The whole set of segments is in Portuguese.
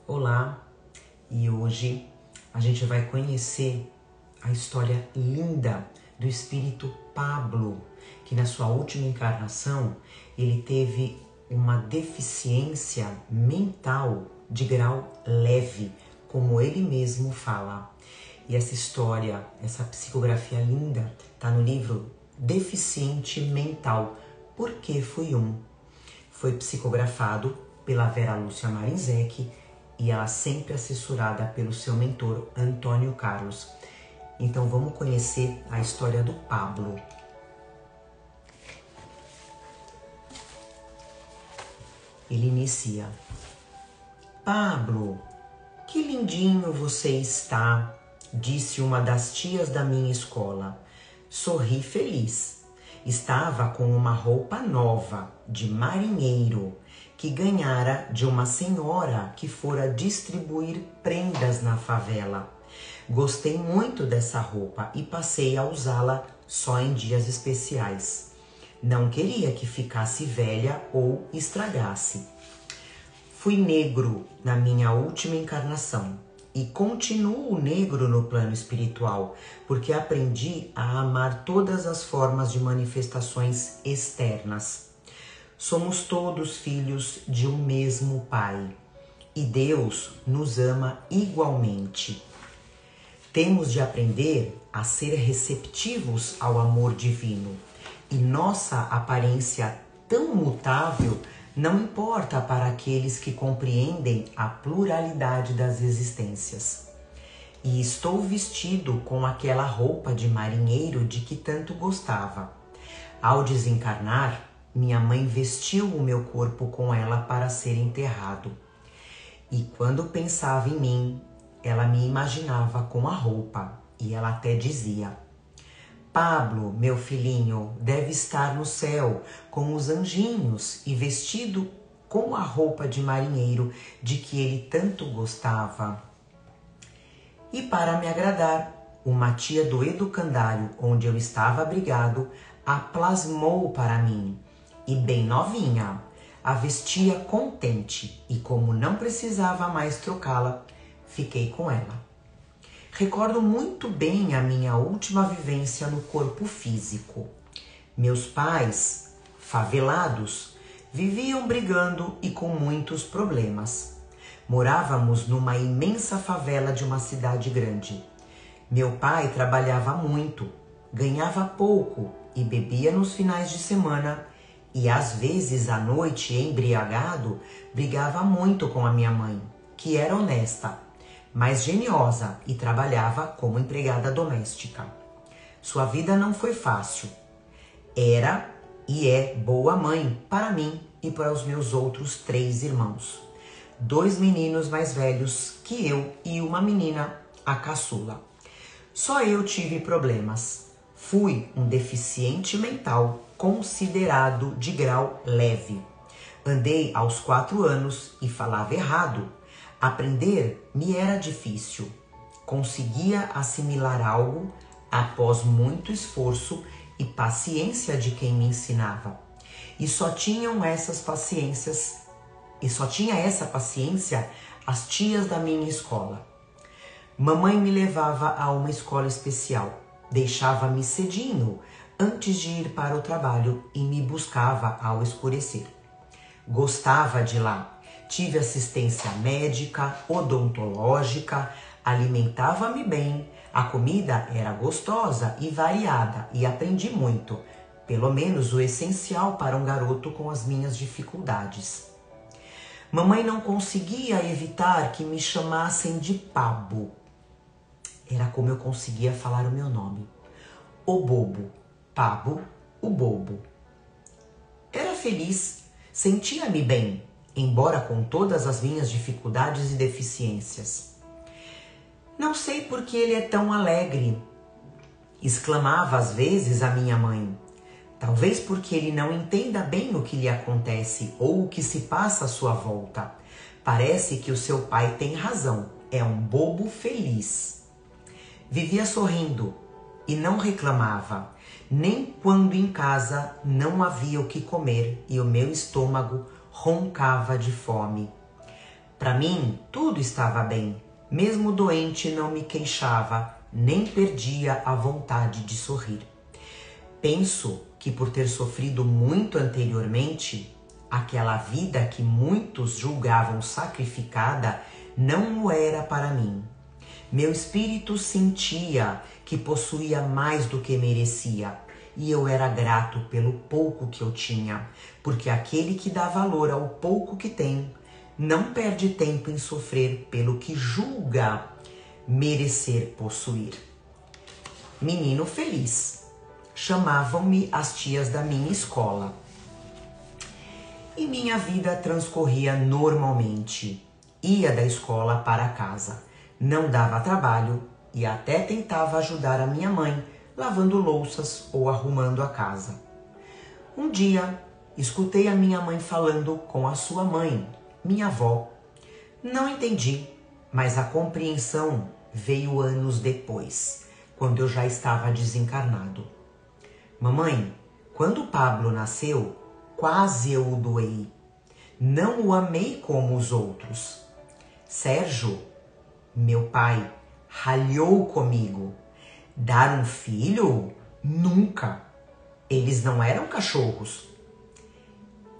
Olá, e hoje a gente vai conhecer a história linda do espírito Pablo, que na sua última encarnação ele teve uma deficiência mental de grau leve, como ele mesmo fala. E essa história, essa psicografia linda, está no livro Deficiente Mental, Por que Fui Um? Foi psicografado pela Vera Lúcia Marinzec e ela sempre assessorada pelo seu mentor Antônio Carlos. Então vamos conhecer a história do Pablo. Ele inicia: Pablo, que lindinho você está, disse uma das tias da minha escola. Sorri feliz. Estava com uma roupa nova, de marinheiro, que ganhara de uma senhora que fora distribuir prendas na favela. Gostei muito dessa roupa e passei a usá-la só em dias especiais. Não queria que ficasse velha ou estragasse. Fui negro na minha última encarnação e continuo negro no plano espiritual, porque aprendi a amar todas as formas de manifestações externas. Somos todos filhos de um mesmo Pai e Deus nos ama igualmente. Temos de aprender a ser receptivos ao amor divino e nossa aparência tão mutável não importa para aqueles que compreendem a pluralidade das existências. E estou vestido com aquela roupa de marinheiro de que tanto gostava. Ao desencarnar, minha mãe vestiu o meu corpo com ela para ser enterrado. E quando pensava em mim, ela me imaginava com a roupa e ela até dizia: Pablo, meu filhinho, deve estar no céu com os anjinhos e vestido com a roupa de marinheiro de que ele tanto gostava. E para me agradar, uma tia do educandário onde eu estava abrigado a plasmou para mim e bem novinha, a vestia contente e como não precisava mais trocá-la, fiquei com ela. Recordo muito bem a minha última vivência no corpo físico. Meus pais, favelados, viviam brigando e com muitos problemas. Morávamos numa imensa favela de uma cidade grande. Meu pai trabalhava muito, ganhava pouco e bebia nos finais de semana e às vezes à noite, embriagado, brigava muito com a minha mãe, que era honesta, mas geniosa e trabalhava como empregada doméstica. Sua vida não foi fácil. Era e é boa mãe para mim e para os meus outros 3 irmãos. 2 meninos mais velhos que eu e uma menina, a caçula. Só eu tive problemas. Fui um deficiente mental considerado de grau leve. Andei aos 4 anos e falava errado. Aprender me era difícil. Conseguia assimilar algo após muito esforço e paciência de quem me ensinava. E só tinha essa paciência as tias da minha escola. Mamãe me levava a uma escola especial, deixava-me cedinho antes de ir para o trabalho e me buscava ao escurecer. Gostava de lá. Tive assistência médica, odontológica, alimentava-me bem, a comida era gostosa e variada e aprendi muito, pelo menos o essencial para um garoto com as minhas dificuldades. Mamãe não conseguia evitar que me chamassem de Pabo. Era como eu conseguia falar o meu nome. O bobo, Pabo, o bobo. Era feliz, sentia-me bem, embora com todas as minhas dificuldades e deficiências. Não sei por que ele é tão alegre, exclamava às vezes a minha mãe. Talvez porque ele não entenda bem o que lhe acontece ou o que se passa à sua volta. Parece que o seu pai tem razão, é um bobo feliz. Vivia sorrindo e não reclamava, nem quando em casa não havia o que comer e o meu estômago roncava de fome. Para mim, tudo estava bem. Mesmo doente, não me queixava, nem perdia a vontade de sorrir. Penso que por ter sofrido muito anteriormente, aquela vida que muitos julgavam sacrificada não o era para mim. Meu espírito sentia que possuía mais do que merecia, e eu era grato pelo pouco que eu tinha, porque aquele que dá valor ao pouco que tem, não perde tempo em sofrer pelo que julga merecer possuir. Menino feliz. Chamavam-me as tias da minha escola. E minha vida transcorria normalmente. Ia da escola para casa. Não dava trabalho e até tentava ajudar a minha mãe lavando louças ou arrumando a casa. Um dia, escutei a minha mãe falando com a sua mãe, minha avó. Não entendi, mas a compreensão veio anos depois, quando eu já estava desencarnado. Mamãe, quando Pablo nasceu, quase eu o doei. Não o amei como os outros. Sérgio, meu pai, ralhou comigo. Dar um filho? Nunca. Eles não eram cachorros.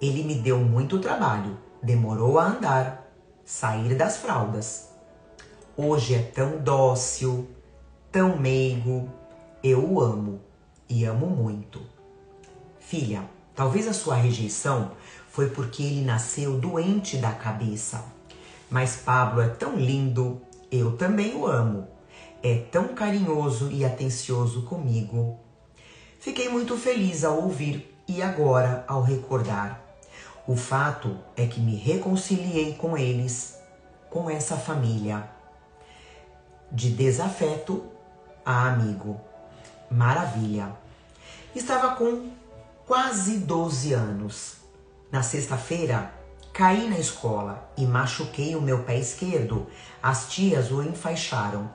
Ele me deu muito trabalho. Demorou a andar, sair das fraldas. Hoje é tão dócil, tão meigo. Eu o amo e amo muito. Filha, talvez a sua rejeição foi porque ele nasceu doente da cabeça. Mas Pablo é tão lindo, eu também o amo. É tão carinhoso e atencioso comigo. Fiquei muito feliz ao ouvir e agora ao recordar. O fato é que me reconciliei com eles, com essa família. De desafeto a amigo. Maravilha. Estava com quase 12 anos. Na sexta-feira, caí na escola e machuquei o meu pé esquerdo. As tias o enfaixaram.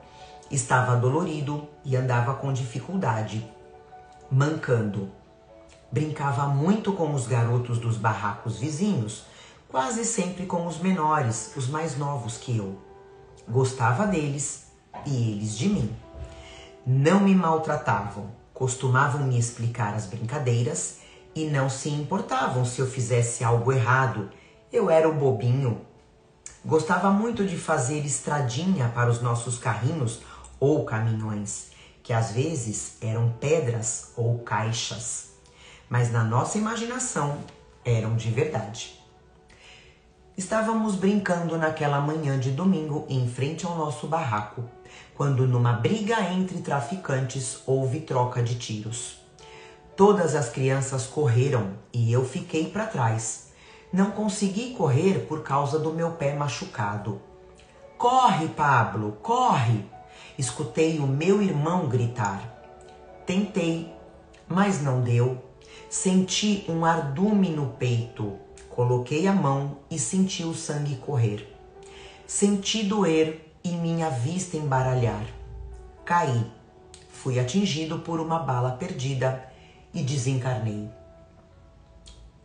Estava dolorido e andava com dificuldade, mancando. Brincava muito com os garotos dos barracos vizinhos, quase sempre com os menores, os mais novos que eu. Gostava deles e eles de mim. Não me maltratavam, costumavam me explicar as brincadeiras e não se importavam se eu fizesse algo errado. Eu era o bobinho. Gostava muito de fazer estradinha para os nossos carrinhos ou caminhões, que às vezes eram pedras ou caixas, mas na nossa imaginação eram de verdade. Estávamos brincando naquela manhã de domingo em frente ao nosso barraco, quando numa briga entre traficantes houve troca de tiros. Todas as crianças correram e eu fiquei para trás. Não consegui correr por causa do meu pé machucado. Corre, Pablo, corre! Escutei o meu irmão gritar. Tentei, mas não deu. Senti um ardume no peito. Coloquei a mão e senti o sangue correr. Senti doer e minha vista embaralhar. Caí. Fui atingido por uma bala perdida e desencarnei.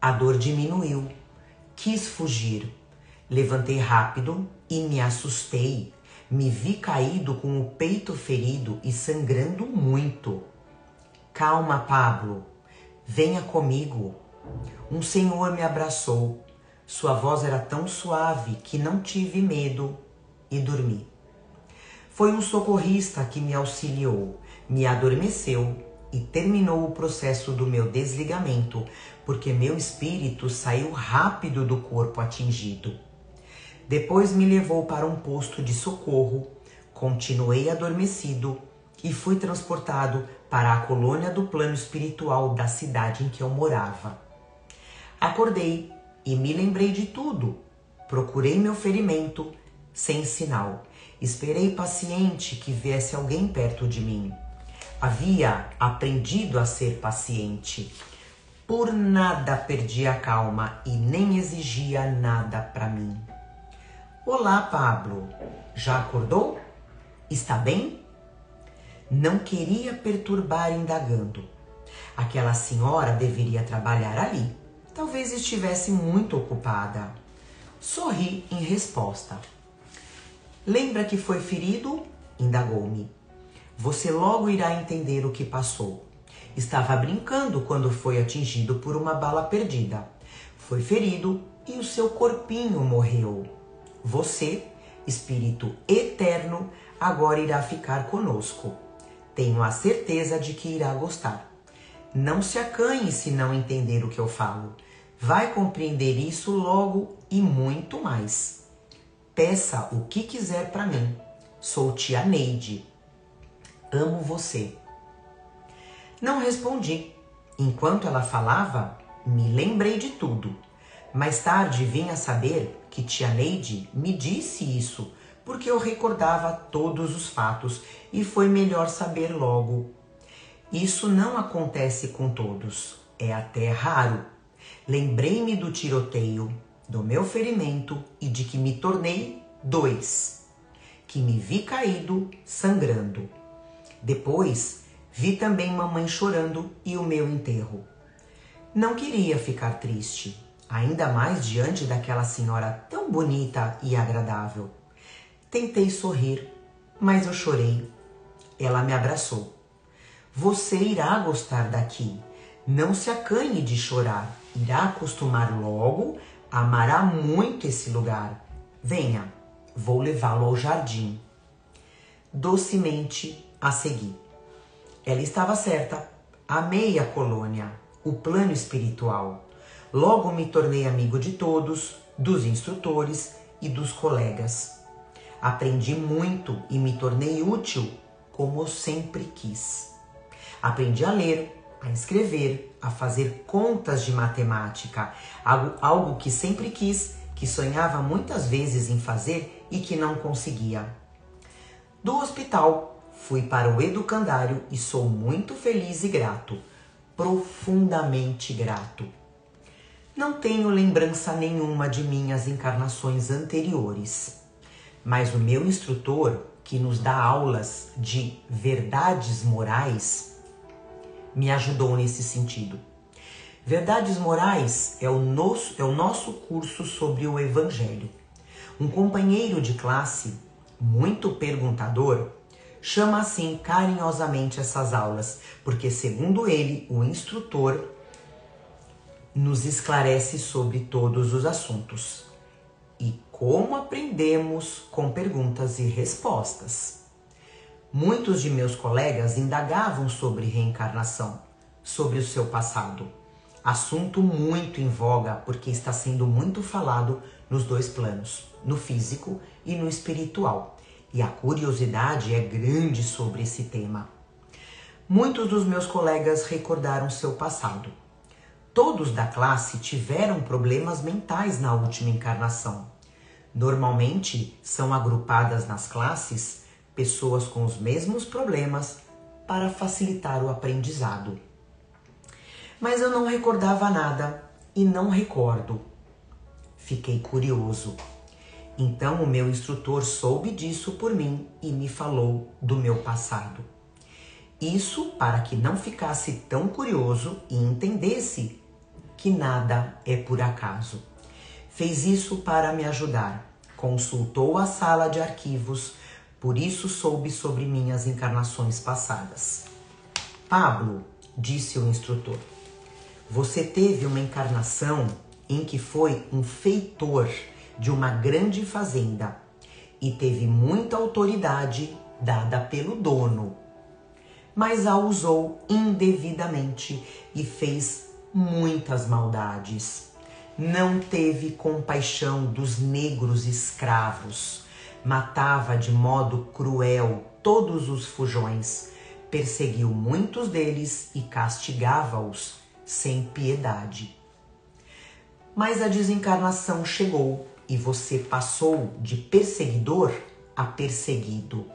A dor diminuiu. Quis fugir. Levantei rápido e me assustei. Me vi caído com o peito ferido e sangrando muito. Calma, Pablo. Venha comigo. Um senhor me abraçou. Sua voz era tão suave que não tive medo e dormi. Foi um socorrista que me auxiliou, me adormeceu e terminou o processo do meu desligamento, porque meu espírito saiu rápido do corpo atingido. Depois me levou para um posto de socorro, continuei adormecido e fui transportado para a colônia do plano espiritual da cidade em que eu morava. Acordei e me lembrei de tudo. Procurei meu ferimento sem sinal. Esperei paciente que viesse alguém perto de mim. Havia aprendido a ser paciente. Por nada perdi a calma e nem exigia nada para mim. Olá, Pablo. Já acordou? Está bem? Não queria perturbar indagando. Aquela senhora deveria trabalhar ali. Talvez estivesse muito ocupada. Sorri em resposta. Lembra que foi ferido? Indagou-me. Você logo irá entender o que passou. Estava brincando quando foi atingido por uma bala perdida. Foi ferido e o seu corpinho morreu. Você, espírito eterno, agora irá ficar conosco. Tenho a certeza de que irá gostar. Não se acanhe se não entender o que eu falo. Vai compreender isso logo e muito mais. Peça o que quiser para mim. Sou tia Neide. Amo você. Não respondi. Enquanto ela falava, me lembrei de tudo. Mais tarde vim a saber que tia Neide me disse isso, porque eu recordava todos os fatos e foi melhor saber logo. Isso não acontece com todos, é até raro. Lembrei-me do tiroteio, do meu ferimento e de que me tornei 2, que me vi caído, sangrando. Depois, vi também mamãe chorando e o meu enterro. Não queria ficar triste, ainda mais diante daquela senhora tão bonita e agradável. Tentei sorrir, mas eu chorei. Ela me abraçou. Você irá gostar daqui. Não se acanhe de chorar. Irá acostumar logo, amará muito esse lugar. Venha, vou levá-lo ao jardim. Docemente a segui. Ela estava certa. Amei a colônia, o plano espiritual. Logo me tornei amigo de todos, dos instrutores e dos colegas. Aprendi muito e me tornei útil, como eu sempre quis. Aprendi a ler, a escrever, a fazer contas de matemática, algo que sempre quis, que sonhava muitas vezes em fazer e que não conseguia. Do hospital, fui para o educandário e sou muito feliz e grato, profundamente grato. Não tenho lembrança nenhuma de minhas encarnações anteriores, mas o meu instrutor, que nos dá aulas de verdades morais, me ajudou nesse sentido. Verdades Morais é o nosso curso sobre o Evangelho. Um companheiro de classe, muito perguntador, chama assim carinhosamente essas aulas, porque, segundo ele, o instrutor nos esclarece sobre todos os assuntos. E como aprendemos com perguntas e respostas. Muitos de meus colegas indagavam sobre reencarnação, sobre o seu passado. Assunto muito em voga, porque está sendo muito falado nos dois planos, no físico e no espiritual. E a curiosidade é grande sobre esse tema. Muitos dos meus colegas recordaram seu passado. Todos da classe tiveram problemas mentais na última encarnação. Normalmente são agrupadas nas classes pessoas com os mesmos problemas para facilitar o aprendizado. Mas eu não recordava nada e não recordo. Fiquei curioso. Então o meu instrutor soube disso por mim e me falou do meu passado. Isso para que não ficasse tão curioso e entendesse que nada é por acaso. Fez isso para me ajudar. Consultou a sala de arquivos, por isso soube sobre minhas encarnações passadas. Pablo, disse o instrutor, você teve uma encarnação em que foi um feitor de uma grande fazenda e teve muita autoridade dada pelo dono, mas a usou indevidamente e fez muitas maldades. Não teve compaixão dos negros escravos, matava de modo cruel todos os fujões, perseguiu muitos deles e castigava-os sem piedade. Mas a desencarnação chegou e você passou de perseguidor a perseguido.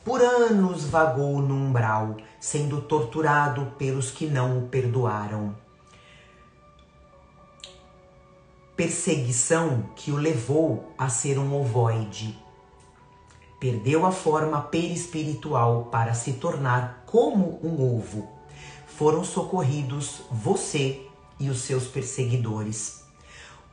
Por anos vagou no umbral, sendo torturado pelos que não o perdoaram. Perseguição que o levou a ser um ovoide. Perdeu a forma perispiritual para se tornar como um ovo. Foram socorridos você e os seus perseguidores.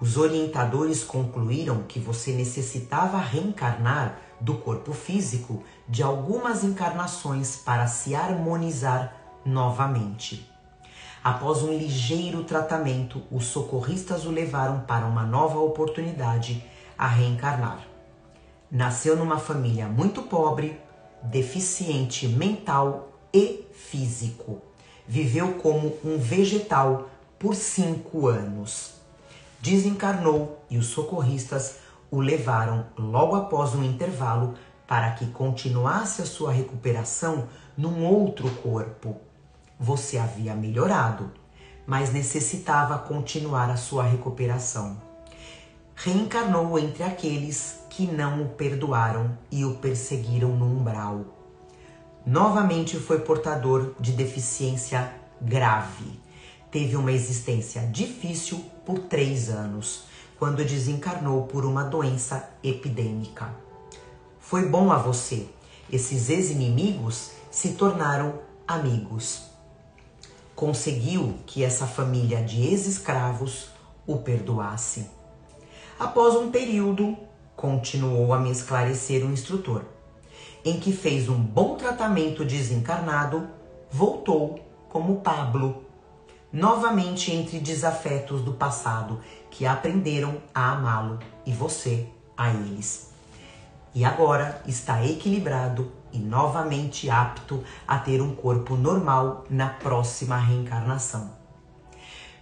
Os orientadores concluíram que você necessitava reencarnar do corpo físico de algumas encarnações para se harmonizar novamente. Após um ligeiro tratamento, os socorristas o levaram para uma nova oportunidade a reencarnar. Nasceu numa família muito pobre, deficiente mental e físico. Viveu como um vegetal por 5 anos. Desencarnou e os socorristas o levaram logo após um intervalo para que continuasse a sua recuperação num outro corpo. Você havia melhorado, mas necessitava continuar a sua recuperação. Reencarnou entre aqueles que não o perdoaram e o perseguiram no umbral. Novamente foi portador de deficiência grave. Teve uma existência difícil por 3 anos, quando desencarnou por uma doença epidêmica. Foi bom a você. Esses ex-inimigos se tornaram amigos. Conseguiu que essa família de ex-escravos o perdoasse. Após um período, continuou a me esclarecer o instrutor, em que fez um bom tratamento desencarnado, voltou como Pablo, novamente entre desafetos do passado que aprenderam a amá-lo e você a eles. E agora está equilibrado e novamente apto a ter um corpo normal na próxima reencarnação.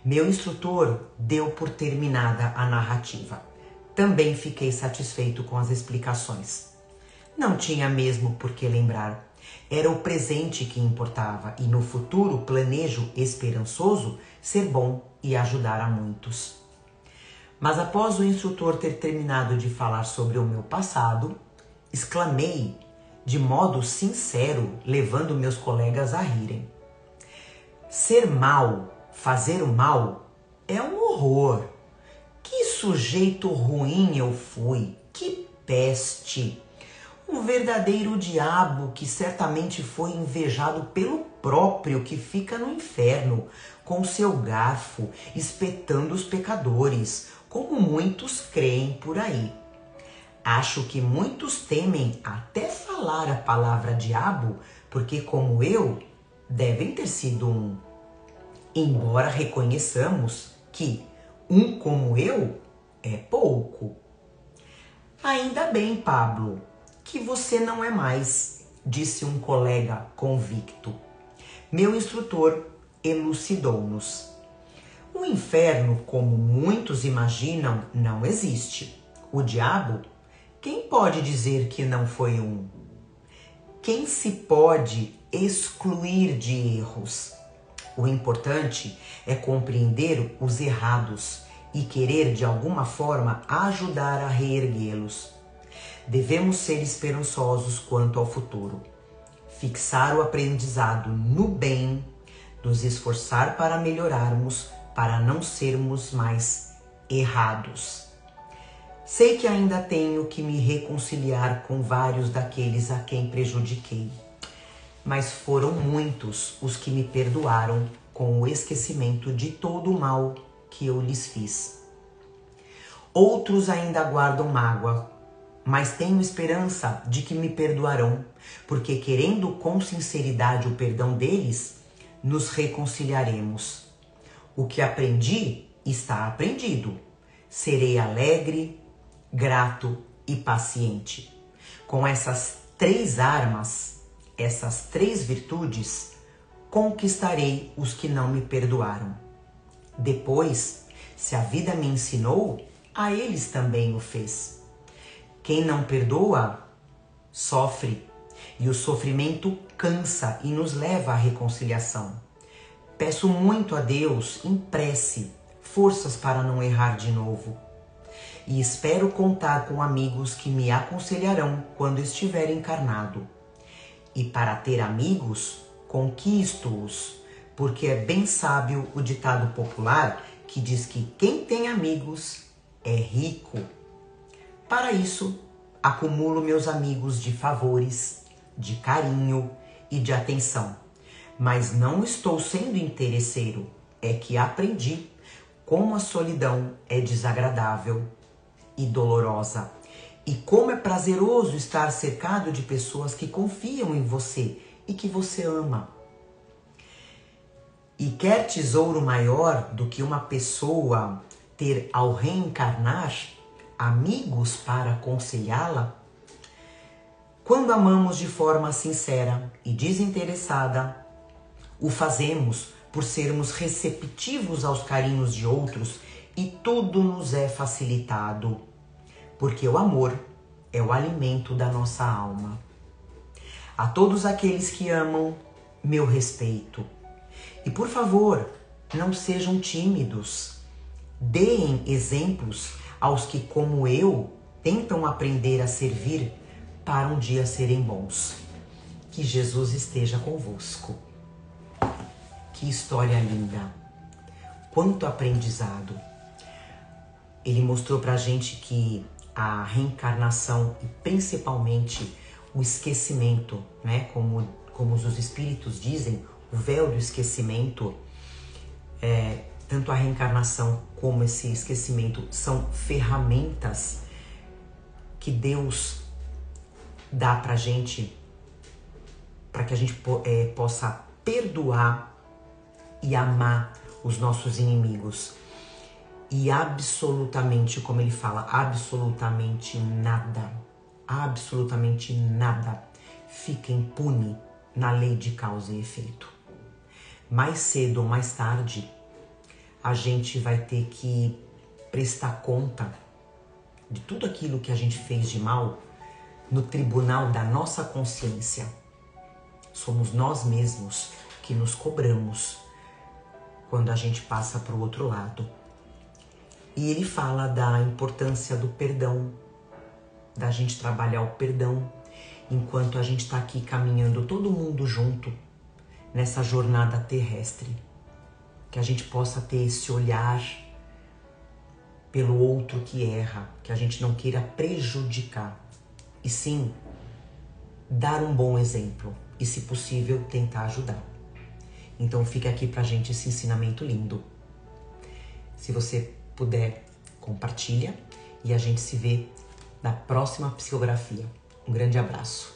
Meu instrutor deu por terminada a narrativa. Também fiquei satisfeito com as explicações. Não tinha mesmo por que lembrar. Era o presente que importava e no futuro planejo esperançoso ser bom e ajudar a muitos. Mas após o instrutor ter terminado de falar sobre o meu passado, exclamei de modo sincero, levando meus colegas a rirem. Ser mal, fazer o mal, é um horror. Que sujeito ruim eu fui, que peste! Um verdadeiro diabo que certamente foi invejado pelo próprio que fica no inferno, com seu garfo, espetando os pecadores, como muitos creem por aí. Acho que muitos temem até falar a palavra diabo, porque como eu, devem ter sido um. Embora reconheçamos que um como eu é pouco. Ainda bem, Pablo, que você não é mais, disse um colega convicto. Meu instrutor elucidou-nos. O inferno, como muitos imaginam, não existe. O diabo, quem pode dizer que não foi um? Quem se pode excluir de erros? O importante é compreender os errados e querer de alguma forma ajudar a reerguê-los. Devemos ser esperançosos quanto ao futuro, fixar o aprendizado no bem, nos esforçar para melhorarmos, para não sermos mais errados. Sei que ainda tenho que me reconciliar com vários daqueles a quem prejudiquei, mas foram muitos os que me perdoaram com o esquecimento de todo o mal que eu lhes fiz. Outros ainda guardam mágoa, mas tenho esperança de que me perdoarão, porque querendo com sinceridade o perdão deles, nos reconciliaremos. O que aprendi está aprendido. Serei alegre, grato e paciente. Com essas 3 armas, essas 3 virtudes, conquistarei os que não me perdoaram. Depois, se a vida me ensinou, a eles também o fez. Quem não perdoa, sofre, e o sofrimento cansa e nos leva à reconciliação. Peço muito a Deus, em prece, forças para não errar de novo. E espero contar com amigos que me aconselharão quando estiver encarnado. E para ter amigos, conquisto-os, porque é bem sábio o ditado popular que diz que quem tem amigos é rico. Para isso, acumulo meus amigos de favores, de carinho e de atenção. Mas não estou sendo interesseiro, é que aprendi como a solidão é desagradável e dolorosa, e como é prazeroso estar cercado de pessoas que confiam em você e que você ama. E quer tesouro maior do que uma pessoa ter ao reencarnar amigos para aconselhá-la? Quando amamos de forma sincera e desinteressada, o fazemos por sermos receptivos aos carinhos de outros e tudo nos é facilitado, porque o amor é o alimento da nossa alma. A todos aqueles que amam, meu respeito. E por favor, não sejam tímidos. Deem exemplos aos que, como eu, tentam aprender a servir para um dia serem bons. Que Jesus esteja convosco. Que história linda! Quanto aprendizado! Ele mostrou pra gente que a reencarnação e principalmente o esquecimento, né? Como os espíritos dizem, o véu do esquecimento, tanto a reencarnação como esse esquecimento são ferramentas que Deus dá pra gente, para que a gente possa perdoar e amar os nossos inimigos. E absolutamente, como ele fala, absolutamente nada fica impune na lei de causa e efeito. Mais cedo ou mais tarde, a gente vai ter que prestar conta de tudo aquilo que a gente fez de mal no tribunal da nossa consciência. Somos nós mesmos que nos cobramos quando a gente passa para o outro lado. E ele fala da importância do perdão, da gente trabalhar o perdão, enquanto a gente está aqui caminhando todo mundo junto nessa jornada terrestre. Que a gente possa ter esse olhar pelo outro que erra, que a gente não queira prejudicar, e sim dar um bom exemplo e, se possível, tentar ajudar. Então fica aqui pra gente esse ensinamento lindo. Se você puder, compartilha e a gente se vê na próxima psicografia. Um grande abraço.